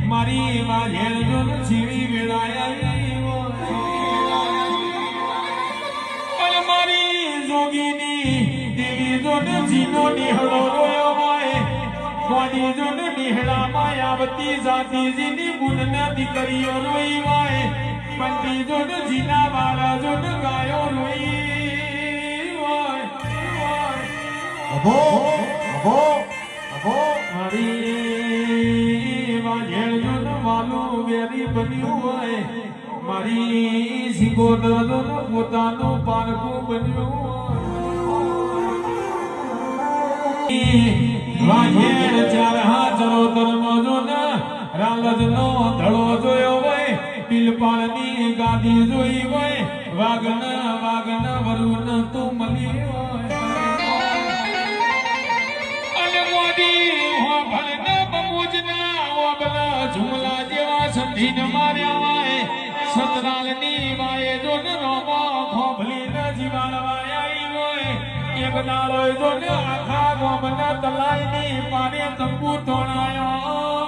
મારી માં હેલ જીવી વેળાયા મારી જોગીની દેવી જોન જીનો નિહળો રોયો હોય કોની જોન નિહળા માયાવતી જાતિજીની ગુણના દીકરીઓ રોઈ હોય પંડી જોન જીના વાળા જોન ગાયો રોઈ હોય અભો અભો અભો મારી વાજેલ જોન વાલું વેરી બન્યું હોય મારી સિકોદર જોન પોતાનું પારકું બન્યું વાજેલ ચાર હાજરો ધર્મ જોન રાલજનો ધડો જોયો હોય પિલપાળની ગાદી જોઈ હોય વાગન વરુણ તું મળી હોય અને મોદી હો ભલના બમુજના ઓબલા ઝુમલા જેવા સંધીન માર્યા હોય સતરાલની વાય જોન રોમો ખોભલી ન જીવાળવાય આવી હોય એક દાડો જોન આખા ગોમના તલાઈની પારે તંબુ તોડાયો